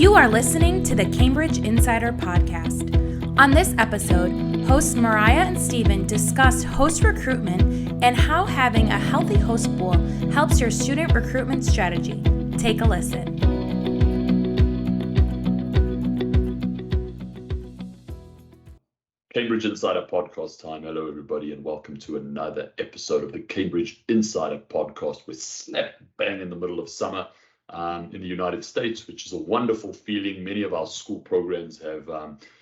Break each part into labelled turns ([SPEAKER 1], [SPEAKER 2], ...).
[SPEAKER 1] You are listening to the Cambridge Insider Podcast. On this episode, hosts Mariah and Stephen discuss host recruitment and how having a healthy host pool helps your student recruitment strategy. Take a listen.
[SPEAKER 2] Cambridge Insider Podcast time. Hello, everybody, and welcome to another episode of the Cambridge Insider Podcast. We're slap bang in the middle of summer in the United States, which is a wonderful feeling. Many of our school programs have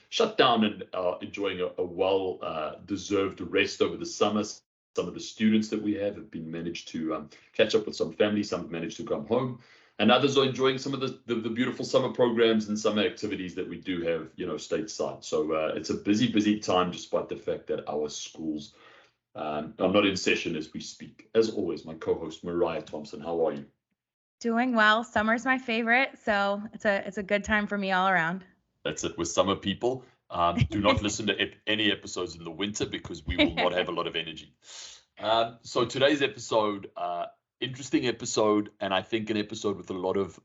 [SPEAKER 2] shut down and are enjoying a well-deserved rest over the summer. Some of the students that we have been managed to catch up with some family. Some have managed to come home. And others are enjoying some of the beautiful summer programs and summer activities that we do have, stateside. So it's a busy time, despite the fact that our schools are not in session as we speak. As always, my co-host Mariah Thompson, how are you?
[SPEAKER 1] Doing well. Summer's my favorite, so it's a good time for me all around.
[SPEAKER 2] That's it with summer people. Do not listen to any episodes in the winter because we will not have a lot of energy. So today's episode. Interesting episode, and I think an episode with a lot of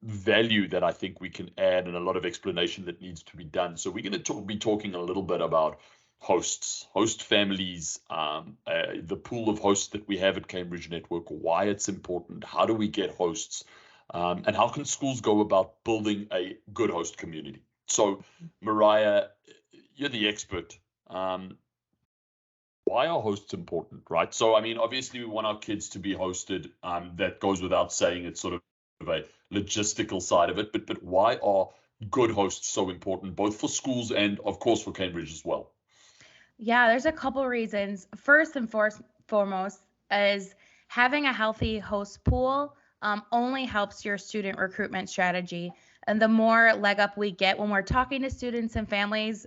[SPEAKER 2] value that I think we can add and a lot of explanation that needs to be done. So we're going to be talking a little bit about hosts, host families, the pool of hosts that we have at Cambridge Network, why it's important, how do we get hosts, and how can schools go about building a good host community. So Mariah, you're the expert. Why are hosts important, right? So, I mean, obviously we want our kids to be hosted. That goes without saying. It's sort of a logistical side of it. But why are good hosts so important, both for schools and, of course, for Cambridge as well?
[SPEAKER 1] Yeah, there's a couple reasons. First and foremost is having a healthy host pool only helps your student recruitment strategy. And the more leg up we get when we're talking to students and families,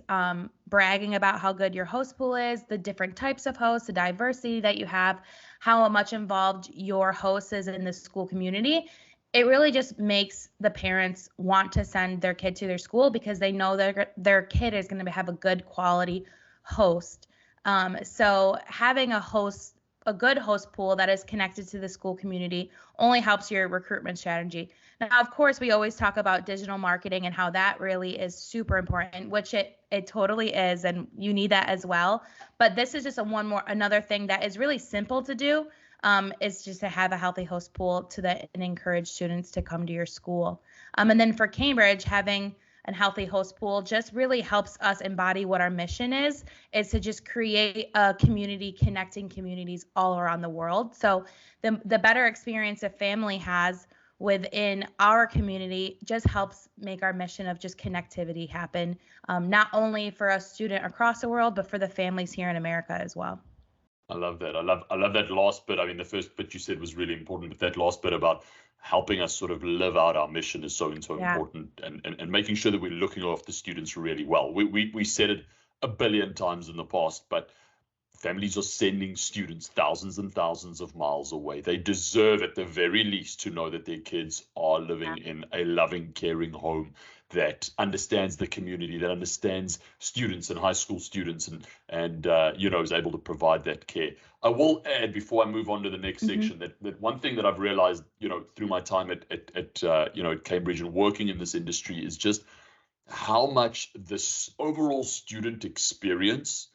[SPEAKER 1] bragging about how good your host pool is, the different types of hosts, the diversity that you have, how much involved your host is in the school community, it really just makes the parents want to send their kid to their school because they know their kid is going to have a good quality host. So having a good host pool that is connected to the school community only helps your recruitment strategy. Now, of course, we always talk about digital marketing and how that really is super important, which it totally is, and you need that as well. But this is just another thing that is really simple to do, is just to have a healthy host pool and encourage students to come to your school. And then for Cambridge, having a healthy host pool just really helps us embody what our mission is to just create a community, connecting communities all around the world. So the better experience a family has within our community just helps make our mission of just connectivity happen, not only for a student across the world, but for the families here in America as well.
[SPEAKER 2] I love that. I love that last bit. I mean, the first bit you said was really important, but that last bit about helping us sort of live out our mission is so important, and making sure that we're looking after students really well. We said it a billion times in the past, but families are sending students thousands and thousands of miles away. They deserve, at the very least, to know that their kids are living in a loving, caring home that understands the community, that understands students and high school students, and is able to provide that care. I will add, before I move on to the next section, that one thing that I've realized, through my time at Cambridge and working in this industry is just how much this overall student experience,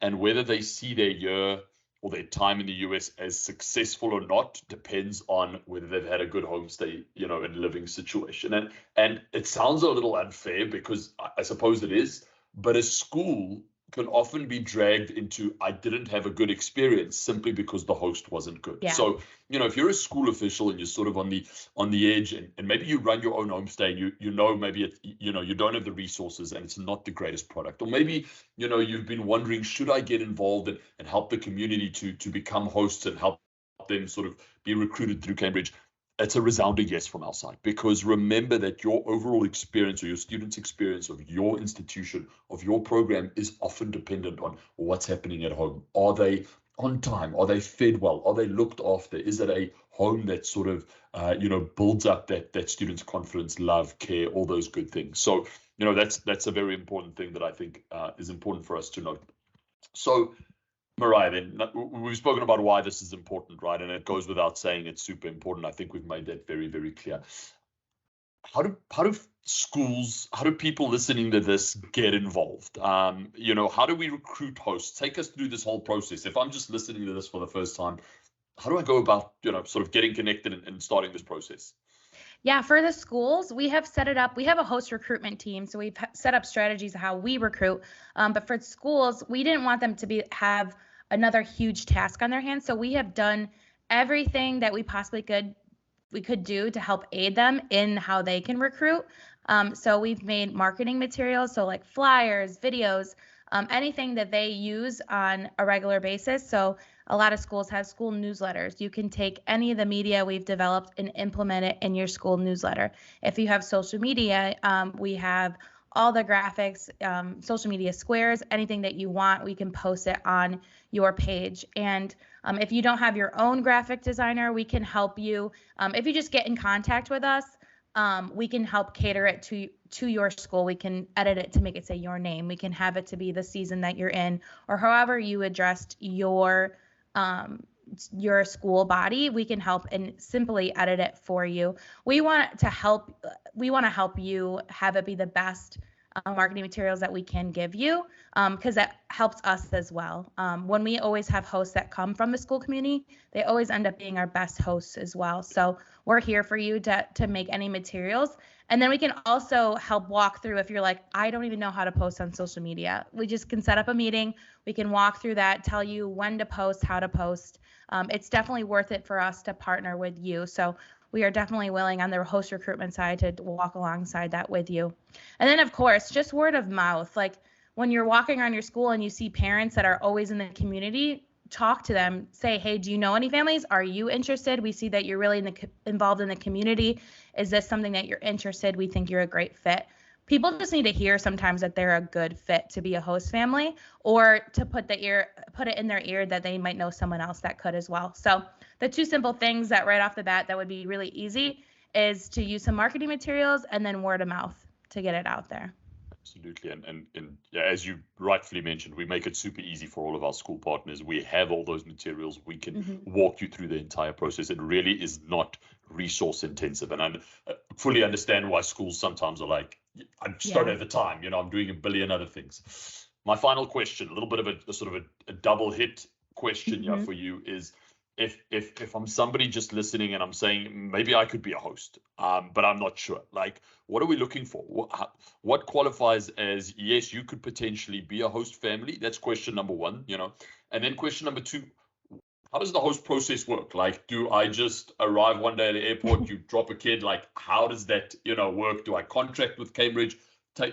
[SPEAKER 2] and whether they see their year or their time in the US as successful or not, depends on whether they've had a good homestay, and living situation. And it sounds a little unfair because I suppose it is, but a school can often be dragged into, I didn't have a good experience simply because the host wasn't good.
[SPEAKER 1] Yeah.
[SPEAKER 2] So, if you're a school official and you're sort of on the edge, and maybe you run your own homestay, and maybe you don't have the resources and it's not the greatest product, or maybe you've been wondering, should I get involved and help the community to become hosts and help them sort of be recruited through Cambridge? It's a resounding yes from our side, because remember that your overall experience or your students' experience of your institution, of your program, is often dependent on what's happening at home. Are they on time? Are they fed well? Are they looked after? Is it a home that sort of, builds up that student's confidence, love, care, all those good things? So, that's a very important thing that I think is important for us to note. So, Mariah, then we've spoken about why this is important, right? And it goes without saying it's super important. I think we've made that very, very clear. how do schools, how do people listening to this get involved? How do we recruit hosts? Take us through this whole process. If I'm just listening to this for the first time, how do I go about, sort of getting connected and starting this process?
[SPEAKER 1] Yeah, for the schools, we have set it up. We have a host recruitment team, so we've set up strategies of how we recruit. But for schools, we didn't want them to have another huge task on their hands. So we have done everything that we possibly could do to help aid them in how they can recruit. So we've made marketing materials, so like flyers, videos, anything that they use on a regular basis. So a lot of schools have school newsletters. You can take any of the media we've developed and implement it in your school newsletter. If you have social media, we have all the graphics, social media squares, anything that you want, we can post it on your page. And if you don't have your own graphic designer, we can help you. If you just get in contact with us, we can help cater it to your school. We can edit it to make it say your name. We can have it to be the season that you're in, or however you addressed your school body. We can help and simply edit it for you. We want to help you have it be the best marketing materials that we can give you, because that helps us as well. When we always have hosts that come from the school community, they always end up being our best hosts as well. So we're here for you to make any materials. And then we can also help walk through if you're like, I don't even know how to post on social media. We just can set up a meeting. We can walk through that, tell you when to post, how to post. It's definitely worth it for us to partner with you. So we are definitely willing on the host recruitment side to walk alongside that with you. And then, of course, just word of mouth. Like when you're walking around your school and you see parents that are always in the community, talk to them. Say, hey, do you know any families? Are you interested? We see that you're really involved in the community. Is this something that you're interested? We think you're a great fit. People just need to hear sometimes that they're a good fit to be a host family, or to put it in their ear that they might know someone else that could as well. So the two simple things that right off the bat that would be really easy is to use some marketing materials and then word of mouth to get it out there.
[SPEAKER 2] Absolutely. And yeah, as you rightfully mentioned, we make it super easy for all of our school partners. We have all those materials. We can walk you through the entire process. It really is not resource intensive. And I fully understand why schools sometimes are like, I just don't have the time. I'm doing a billion other things. My final question, a little bit of a sort of a double hit question here for you is, if I'm somebody just listening and I'm saying maybe I could be a host, but I'm not sure, like, what are we looking for? What qualifies as, yes, you could potentially be a host family? That's question number one, and then question number two, how does the host process work? Like, do I just arrive one day at the airport, you drop a kid? Like, how does that, work? Do I contract with Cambridge?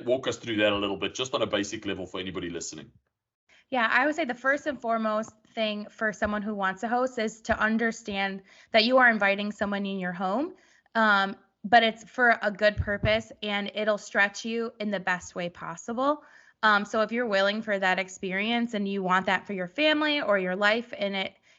[SPEAKER 2] Walk us through that a little bit, just on a basic level for anybody listening.
[SPEAKER 1] Yeah, I would say the first and foremost thing for someone who wants a host is to understand that you are inviting someone in your home, but it's for a good purpose and it'll stretch you in the best way possible. So if you're willing for that experience and you want that for your family or your life, and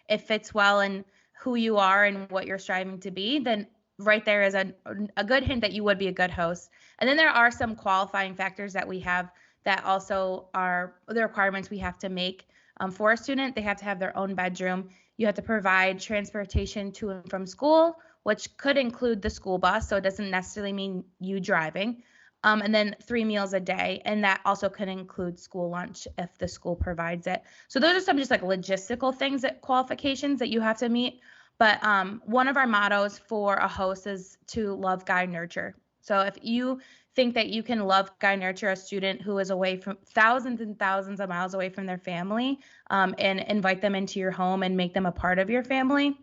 [SPEAKER 1] it fits well in who you are and what you're striving to be, then right there is a good hint that you would be a good host. And then there are some qualifying factors that we have that also are the requirements we have to make for a student. They have to have their own bedroom. You have to provide transportation to and from school, which could include the school bus, so it doesn't necessarily mean you driving. And then 3 meals a day, and that also could include school lunch if the school provides it. So those are some just like logistical things, qualifications that you have to meet. But one of our mottos for a host is to love, guide, nurture. So if you think that you can love, guide, nurture a student who is away from thousands and thousands of miles away from their family, and invite them into your home and make them a part of your family,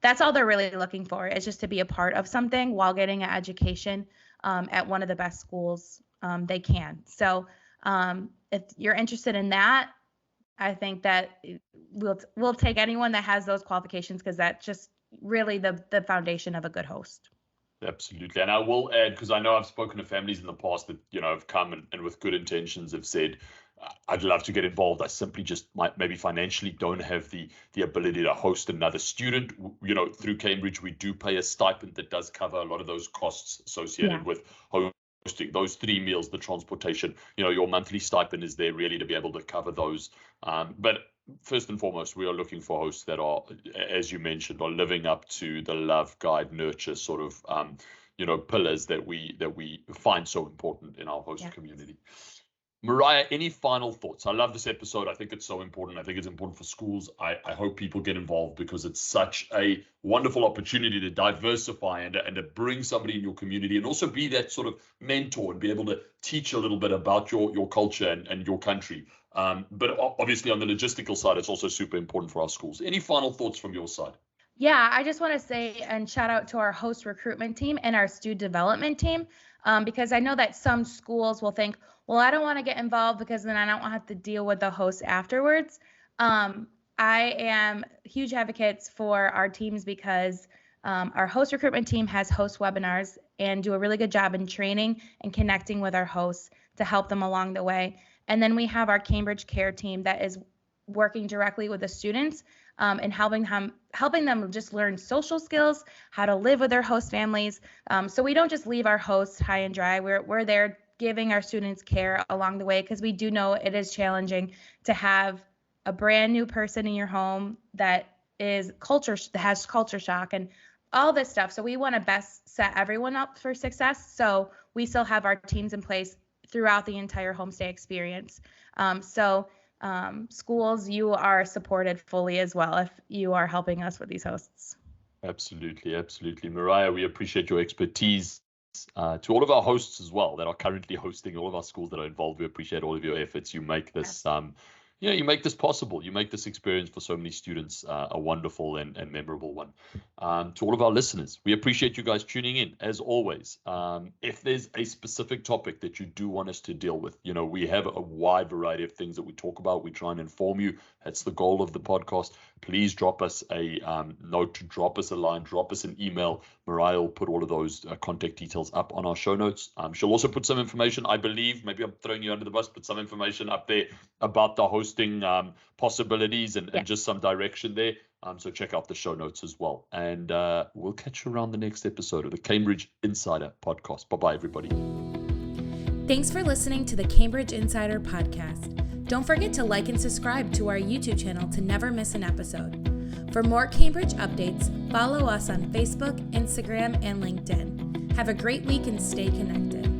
[SPEAKER 1] that's all they're really looking for, is just to be a part of something while getting an education at one of the best schools they can. So if you're interested in that, I think that we'll take anyone that has those qualifications, because that's just really the foundation of a good host.
[SPEAKER 2] Absolutely. And I will add, because I know I've spoken to families in the past that, have come and with good intentions have said, I'd love to get involved. I simply just maybe financially don't have the ability to host another student. Through Cambridge, we do pay a stipend that does cover a lot of those costs associated with hosting those 3 meals, the transportation. Your monthly stipend is there really to be able to cover those. But first and foremost, we are looking for hosts that are, as you mentioned, are living up to the love, guide, nurture sort of pillars that we find so important in our host community. Mariah, any final thoughts? I love this episode. I think it's so important. I think it's important for schools. I hope people get involved because it's such a wonderful opportunity to diversify and to bring somebody in your community and also be that sort of mentor and be able to teach a little bit about your culture and your country. But obviously on the logistical side, it's also super important for our schools. Any final thoughts from your side?
[SPEAKER 1] Yeah, I just want to say and shout out to our host recruitment team and our student development team, because I know that some schools will think, well, I don't want to get involved because then I don't have to deal with the host afterwards. I am huge advocates for our teams because our host recruitment team has host webinars and do a really good job in training and connecting with our hosts to help them along the way. And then we have our Cambridge Care team that is working directly with the students and helping them just learn social skills, how to live with their host families. So we don't just leave our hosts high and dry. We're there giving our students care along the way because we do know it is challenging to have a brand new person in your home that has culture shock and all this stuff. So we want to best set everyone up for success. So we still have our teams in place throughout the entire homestay experience. Schools, you are supported fully as well if you are helping us with these hosts.
[SPEAKER 2] Absolutely. Mariah, we appreciate your expertise. To all of our hosts as well that are currently hosting all of our schools that are involved, we appreciate all of your efforts. You make this you make this possible. You make this experience for so many students a wonderful and memorable one. To all of our listeners, we appreciate you guys tuning in as always. If there's a specific topic that you do want us to deal with, we have a wide variety of things that we talk about. We try and inform you. That's the goal of the podcast. Please drop us a note, drop us a line, drop us an email. Mariah will put all of those contact details up on our show notes. She'll also put some information, I believe, maybe I'm throwing you under the bus, but some information up there about the hosting possibilities and just some direction there. So check out the show notes as well. And we'll catch you around the next episode of the Cambridge Insider Podcast. Bye-bye, everybody.
[SPEAKER 3] Thanks for listening to the Cambridge Insider Podcast. Don't forget to like and subscribe to our YouTube channel to never miss an episode. For more Cambridge updates, follow us on Facebook, Instagram, and LinkedIn. Have a great week and stay connected.